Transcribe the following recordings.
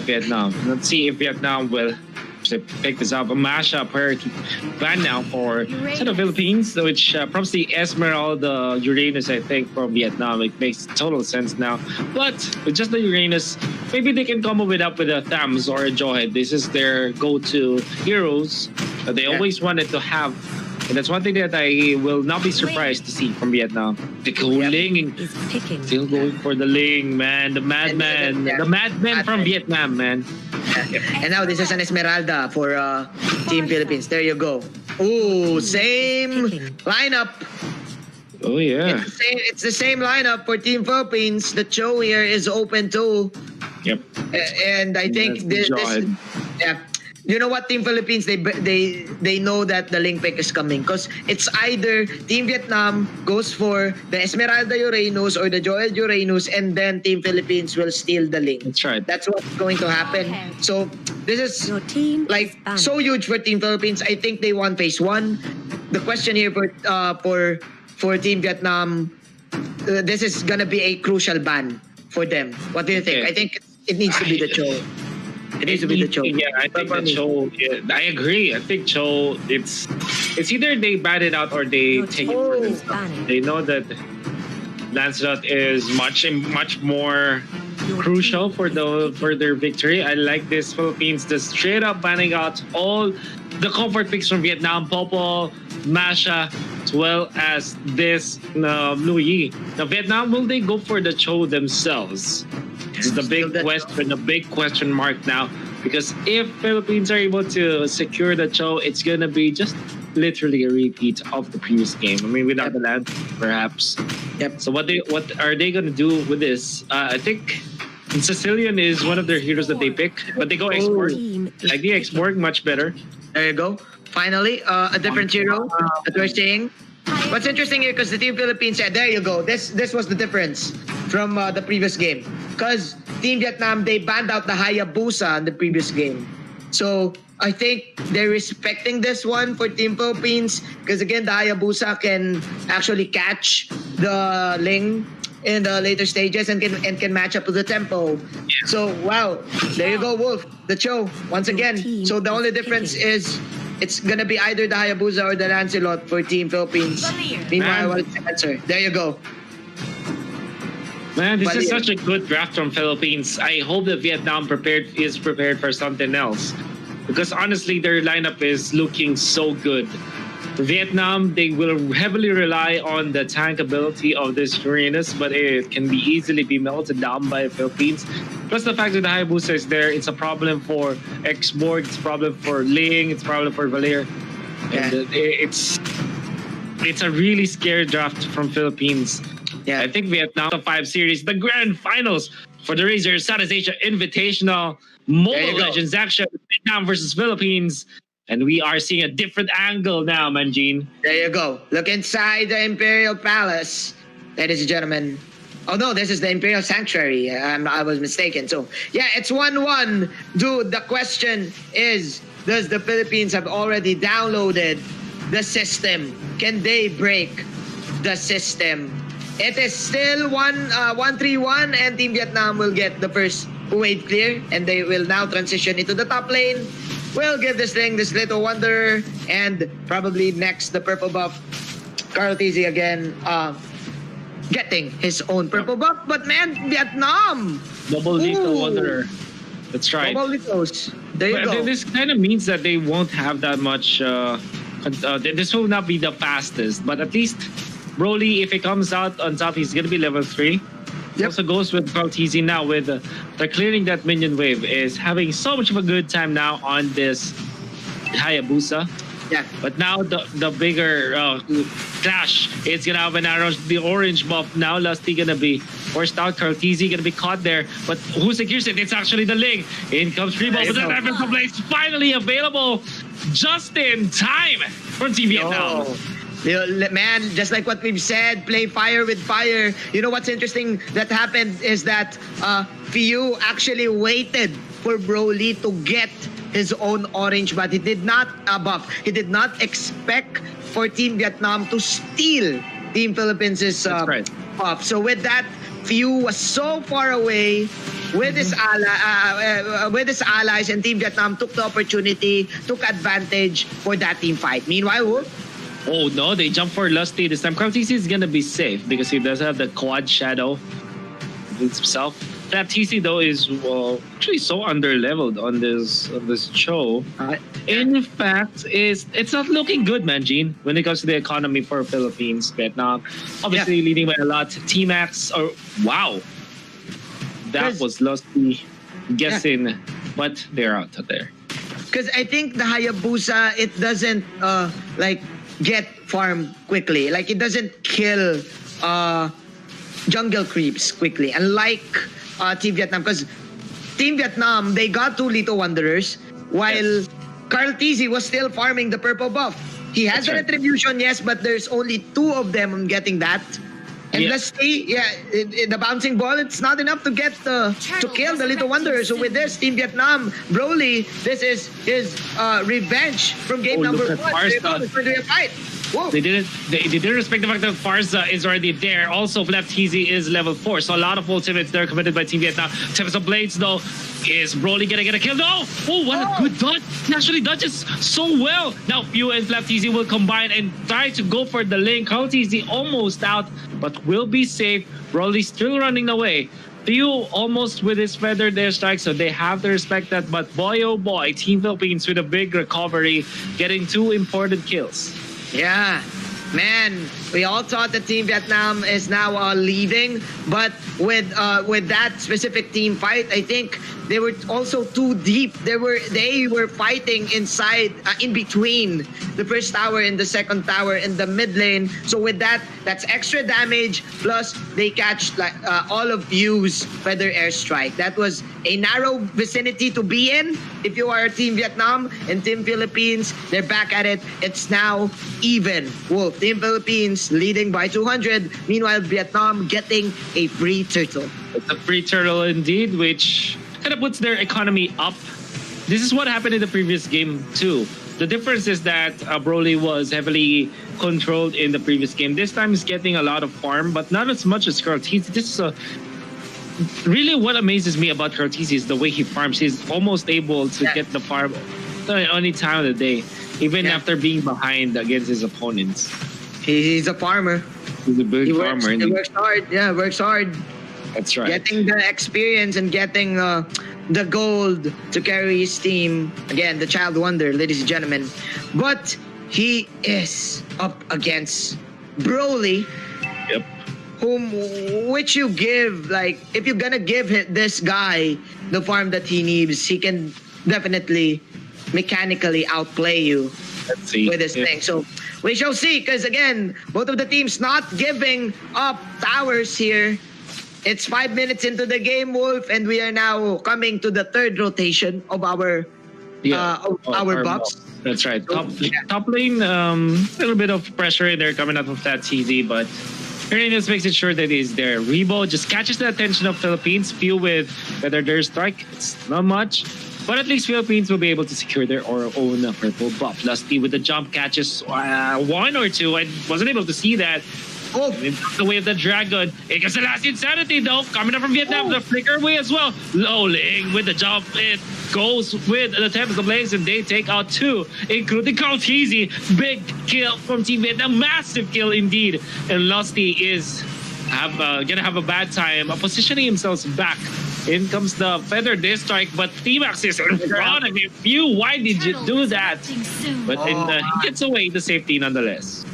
Vietnam. Let's see if Vietnam will pick this up. A mashup priority ban now for the Philippines, which probably Esmeralda Uranus, I think, from Vietnam. It makes total sense now. But with just the Uranus, maybe they can come up with a Thams or a Johead. This is their go-to heroes that they always wanted to have. And that's one thing that I will not be surprised to see from Vietnam. The Ling still going for the Ling, man. The madman. The madman from Vietnam, man. And now this is an Esmeralda for Team Philippines. There you go. Ooh, same lineup. Oh, yeah. It's the same lineup for Team Philippines. The Cho here is open too. Yep. And I think this yeah. You know what, Team Philippines, they know that the Ling pick is coming because it's either Team Vietnam goes for the Esmeralda Uranus or the Joel Uranus, and then Team Philippines will steal the Ling. That's right. That's what's going to happen. So this is like so huge for Team Philippines. I think they won phase 1. The question here for Team Vietnam, this is gonna be a crucial ban for them. What do you think? I think it needs to be the Cho. It needs to be the Cho. Yeah, I think the Cho. Yeah, I agree. I think Cho. It's either they bat it out or they take it for themselves. They know that Lancelot is much more crucial for their victory. I like this Philippines, the straight up banning out all the comfort picks from Vietnam, Popo, Masha, as well as this Louis. Now Vietnam, will they go for the Cho themselves? This is the big question mark now, because if Philippines are able to secure the Cho, it's gonna be just literally a repeat of the previous game. I mean, without the land, perhaps. Yep. So what are they gonna do with this? I think Sicilian is one of their heroes that they pick, but they go export. Like the export, much better. There you go. Finally, a different hero that we're seeing. What's interesting here, because the Team Philippines said, there you go. This was the difference from the previous game. Because Team Vietnam, they banned out the Hayabusa in the previous game. So I think they're respecting this one for Team Philippines, because again, the Hayabusa can actually catch the Ling in the later stages and can match up to the tempo. Yeah. So wow, there you go, Wolf. The Cho once again. So the only difference is it's gonna be either the Hayabusa or the Lancelot for Team Philippines. Meanwhile, what's the answer? There you go. Man, this is such a good draft from Philippines. I hope that Vietnam is prepared for something else, because honestly, their lineup is looking so good. For Vietnam, they will heavily rely on the tank ability of this Uranus, but it can be easily be melted down by Philippines. Plus the fact that the Hayabusa is there, it's a problem for X-Borg, it's a problem for Ling, it's a problem for Valir. And it's a really scary draft from Philippines. Yeah, I think Vietnam the 5 series, the grand finals for the Razer Southeast Asia Invitational Mobile Legends action, Vietnam versus Philippines. And we are seeing a different angle now, Manjin. There you go. Look inside the Imperial Palace, ladies and gentlemen. Oh no, this is the Imperial Sanctuary. I was mistaken. So yeah, it's 1-1. Dude, the question is, does the Philippines have already downloaded the system? Can they break the system? It is still 1-3-1, and Team Vietnam will get the first wave clear, and they will now transition into the top lane. We'll give this thing this little wonder, and probably next the purple buff. Carl Tizzy again getting his own purple buff, but man, Vietnam! Double lethal wanderer. That's right. Double lethals. There you go. This kind of means that they won't have that much. This will not be the fastest, but at least Broly, if it comes out on top, he's gonna be level 3. Yep. Also goes with Tizzy now with they're clearing that minion wave, is having so much of a good time now on this Hayabusa. Yeah. But now the bigger clash, it's gonna have an arrow, the orange buff. Now Lusty gonna be forced out, Tizzy gonna be caught there. But who secures it? It's actually the Ling. In comes Free Ball, but that happens to place finally available just in time from Team Vietnam. Man, just like what we've said, play fire with fire. You know what's interesting that happened is that Fiu actually waited for Broly to get his own orange, but he did not buff. He did not expect for Team Vietnam to steal Team Philippines' buff. So with that, Fiu was so far away with his allies, and Team Vietnam took the opportunity, took advantage for that team fight. Meanwhile, Wolf, Oh no, they jump for Lusty this time. KRTC is gonna be safe because he does have the quad shadow himself. That TC though is actually so underleveled on this show. In fact, it's not looking good, man, Gene, when it comes to the economy for Philippines. Vietnam obviously leading by a lot. T-Max, or wow, that was Lusty guessing, but they're out there. because I think the Hayabusa, it doesn't like get farmed quickly. Like it doesn't kill jungle creeps quickly. Unlike Team Vietnam, because Team Vietnam, they got 2 Little Wanderers while KRTC was still farming the purple buff. He has the retribution, yes, but there's only 2 of them getting that. And let's see, the bouncing ball, it's not enough to get to kill the Little Wanderer. So with this, Team Vietnam, Broly, this is his revenge from game number 1. They're fight. Whoa. They didn't respect the fact that Farza is already there. Also, Left Easy is level 4, so a lot of ultimates there committed by Team Vietnam. Tempest of Blades though, is Broly gonna get a kill? No! Oh, what a good dodge! He actually dodges so well. Now Pew and Left Easy will combine and try to go for the lane. KRTC almost out, but will be safe. Broly still running away. Pew almost with his feathered airstrike, so they have to respect that. But boy, oh boy, Team Philippines with a big recovery, getting 2 important kills. Yeah, man, we all thought that Team Vietnam is now leading, but with that specific team fight, I think they were also too deep. They were fighting inside, in between the first tower and the second tower in the mid lane. So with that, that's extra damage. Plus they catch like all of Yu's feather airstrike. That was a narrow vicinity to be in. If you are Team Vietnam and Team Philippines, they're back at it. It's now even. Wolf, Team Philippines leading by 200. Meanwhile, Vietnam getting a free turtle. It's a free turtle indeed, which kind of puts their economy up. This is what happened in the previous game too. The difference is that Broly was heavily controlled in the previous game. This time he's getting a lot of farm, but not as much as KRTC. This is really what amazes me about KRTC is the way he farms. He's almost able to get the farm any time of the day, even after being behind against his opponents. He's a farmer. He's a big farmer. He works hard. Yeah, works hard. That's right. Getting the experience and getting the gold to carry his team. Again, the child wonder, ladies and gentlemen. But he is up against Broly. Yep. Which you give, like, if you're gonna give this guy the farm that he needs, he can definitely mechanically outplay you with this thing. So we shall see, because again, both of the teams not giving up towers here. It's 5 minutes into the game, Wolf, and we are now coming to the 3rd rotation of our buffs. That's right. Top lane, a little bit of pressure in there coming out of that TZ, but Uranus makes it sure that he's there. Rebo just catches the attention of Philippines. Few with whether their strike, it's not much. But at least Philippines will be able to secure their own purple buff. Lusty with the jump catches 1 or 2. I wasn't able to see that. Oh, the way of the dragon. It gets the last insanity though. Coming up from Vietnam, the flicker away as well. Lowling with the jump. It goes with the Tempest of Blaze, and they take out 2, including KRTC. Big kill from Team Vietnam. Massive kill indeed. And Lusty is gonna have a bad time positioning himself back. In comes the feather strike, but T-Max is in front of him. Why did you do that? But he gets away the safety nonetheless.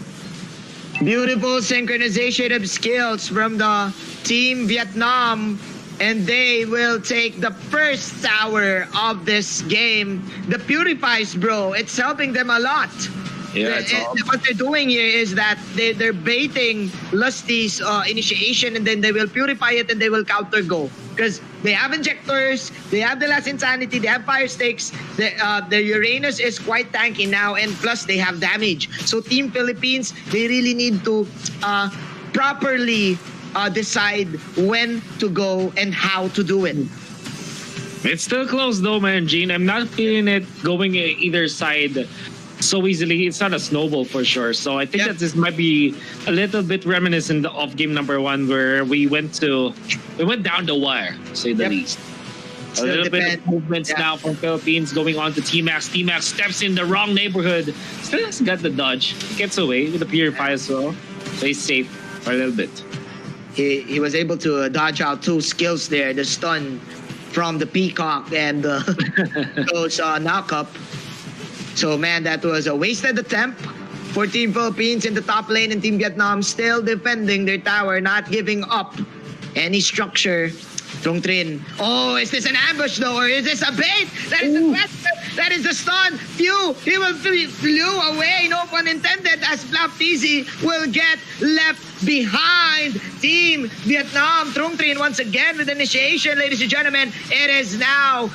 Beautiful synchronization of skills from the Team Vietnam, and they will take the first tower of this game. The Purifies, bro, it's helping them a lot. Yeah, what they're doing here is that they're baiting Lusty's initiation, and then they will purify it and they will counter go. Because they have injectors, they have the last insanity, they have fire stakes, the Uranus is quite tanky now, and plus they have damage. So Team Philippines, they really need to properly decide when to go and how to do it. It's still close though, man, Gene. I'm not feeling it going either side so easily. It's not a snowball for sure. So I think that this might be a little bit reminiscent of game number 1, where we went down the wire, to say the least. A little bit of movements now from Philippines going on to T-Max. T-Max steps in the wrong neighborhood. Still hasn't got the dodge. Gets away with the Purify as well. So he's safe for a little bit. He was able to dodge out 2 skills there. The stun from the Peacock and those knock-up. So, man, that was a wasted attempt for Team Philippines in the top lane, and Team Vietnam still defending their tower, not giving up any structure. Trung Trin. Oh, is this an ambush though, or is this a bait? That is the question. That is the stun. Phew, he will flew away, no pun intended, as Flaptizi will get left behind. Team Vietnam, Trung Trin once again with initiation, ladies and gentlemen. It is now,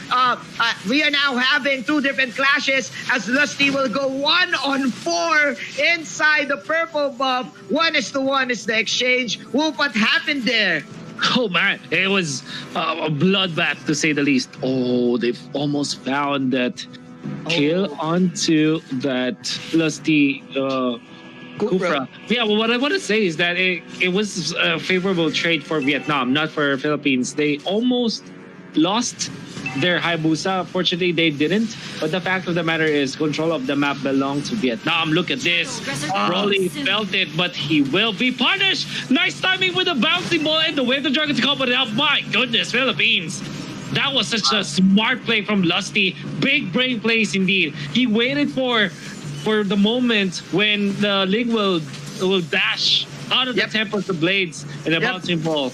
we are now having 2 different clashes as Lusty will go 1-on-4 inside the purple buff. 1-to-1 is the exchange. Whoop, what happened there? Oh man, it was a bloodbath to say the least. Oh, they've almost found that kill onto that Lusty Kufra. Yeah, well, what I want to say is that it was a favorable trade for Vietnam, not for Philippines. They almost lost their Hayabusa. Fortunately, they didn't. But the fact of the matter is, control of the map belongs to Vietnam. Look at this. Broly felt it, but he will be punished. Nice timing with the bouncing ball and the way the Dragon to come it out. My goodness, Philippines. That was such a smart play from Lusty. Big brain plays indeed. He waited for the moment when the Ling will dash out of the Tempest of Blades and the bouncing ball.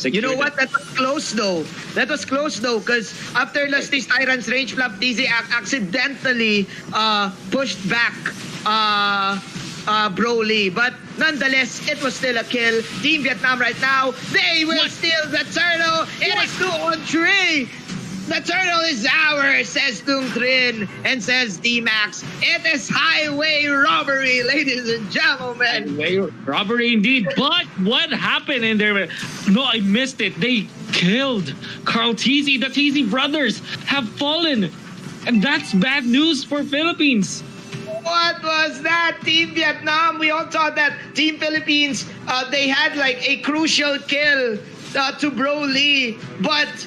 You know what? That was close though. That was close though, because after Lusty's Tyrant's range, Flaptizi accidentally pushed back Broly. But nonetheless, it was still a kill. Team Vietnam right now, they will steal the turtle. It is 2-on-3. The turtle is ours, says Trung Trin, and says D-Max. It is highway robbery, ladies and gentlemen. Highway robbery indeed. But what happened in there? No, I missed it. They killed Carl Tizzy. The Tizzy brothers have fallen. And that's bad news for Philippines. What was that, Team Vietnam? We all thought that Team Philippines, they had like a crucial kill to Broly. But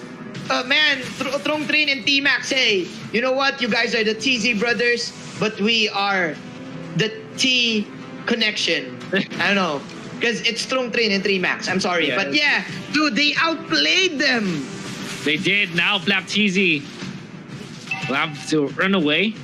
man, Trung Trin and T-Max, hey, you know what? You guys are the TZ brothers, but we are the T connection. I don't know, because it's Trung Trin and T-Max. I'm sorry. Yes. But yeah, dude, they outplayed them. They did. Now Flaptizi will have to run away.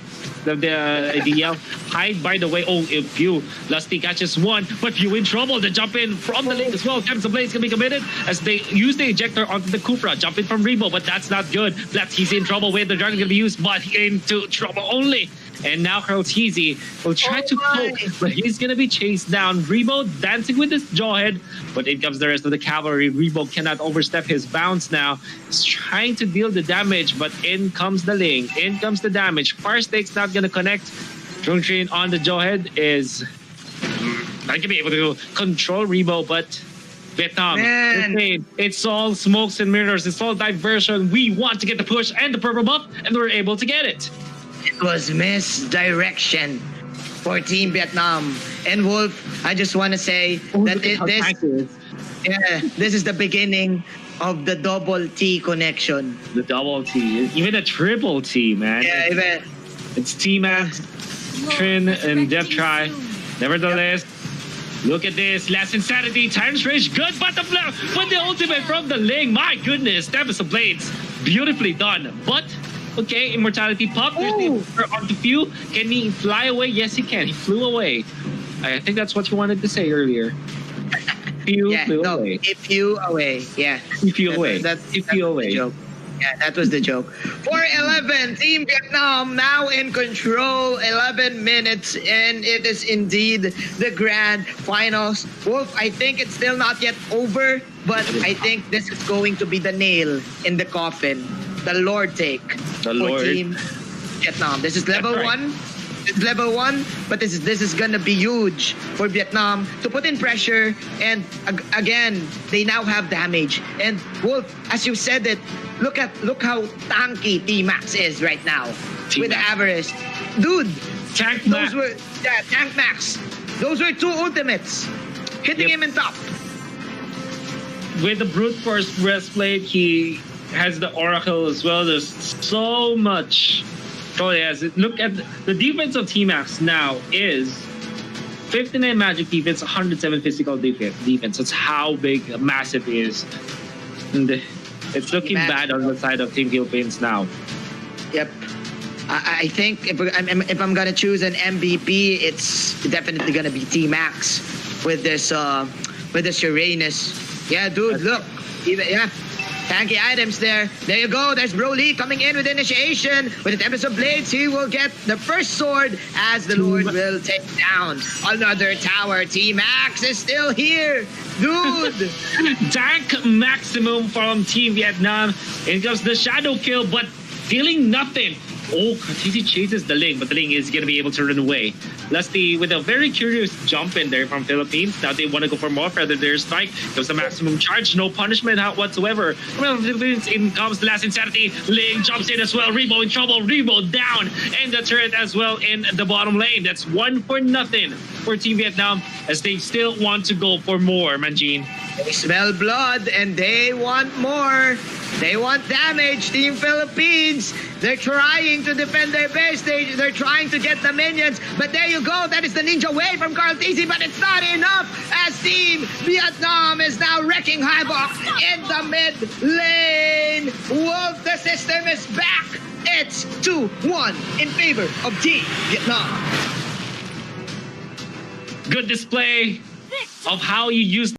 The yell, hide by the way. Oh, if you Lusty catches one, but you in trouble. The jump in from the lane as well. Temps of Blades can be committed as they use the ejector onto the Kufra. Jump in from Rebo, but that's not good. He's in trouble with the dragon gonna be used, but into trouble only. And now Carl Tizzy will try to poke, but he's going to be chased down. Rebo dancing with his jawhead, but in comes the rest of the cavalry. Rebo cannot overstep his bounds now. He's trying to deal the damage, but in comes the Ling. In comes the damage. Fire Stake's not going to connect. Trung Trin on the jawhead is not going to be able to control Rebo, but Vietnam, it's all smokes and mirrors. It's all diversion. We want to get the push and the purple buff, and we're able to get it. It was misdirection for Team Vietnam. And Wolf, I just want to say that this is the beginning of the double T connection. The double T, even a triple T, man. Yeah, even. It's T-Max, Trin, and Death Try. Nevertheless, look at this. Last Insanity, Tyrant's Rage, good, but the ultimate from the Ling. My goodness, Tempest of Blades, beautifully done. But okay, Immortality pop. There's the on the few. Can he fly away? Yes, he can. He flew away. I think that's what you wanted to say earlier. Flew away. It flew away. Yeah. He flew away. That flew away. Joke. Yeah, that was the joke. 4-11, Team Vietnam now in control. 11 minutes, and it is indeed the grand finals. Wolf, I think it's still not yet over, but I think this is going to be the nail in the coffin. The Lord take for Team Vietnam. This is level 1. It's level 1, but this is gonna be huge for Vietnam to put in pressure. And again, they now have damage. And Wolf, as you said it, look how tanky T-Max is right now with the Avarice. Dude, Tank Max. Tank Max. Those were 2 ultimates hitting him in top. With the brute force breastplate, he has the Oracle as well. There's so much. Oh yes, look at the defense of T-Max now is 59 magic defense, 107 physical defense. That's how big, massive it is. And it's looking bad on the side of Team Philippines now. Yep. I think if I'm gonna choose an MVP, it's definitely gonna be T-Max with this Uranus. Yeah, dude, look. Yeah. Tanky items there. There you go. There's Broly coming in with initiation. With the Tempest of Blades, he will get the first sword as the Lord will take down another tower. T-Max is still here. Dude. Tank maximum from Team Vietnam. It comes the shadow kill, but feeling nothing. Oh, Katisi chases the Ling, but the Ling is going to be able to run away. Lusty with a very curious jump in there from Philippines. Now they want to go for more. Further their strike. Goes the maximum charge. No punishment whatsoever. Well, Philippines, in comes the last insanity. Ling jumps in as well. Rebo in trouble. Rebo down. And the turret as well in the bottom lane. That's 1-0 for Team Vietnam as they still want to go for more, Manjin. They smell blood and they want more. They want damage, Team Philippines. They're trying to defend their base. They're trying to get the minions. But there you go. That is the ninja wave from Carl Tizzy, but it's not enough as Team Vietnam is now wrecking havoc in the mid lane. Wolf, the system is back. It's 2-1 in favor of Team Vietnam. Good display of how you use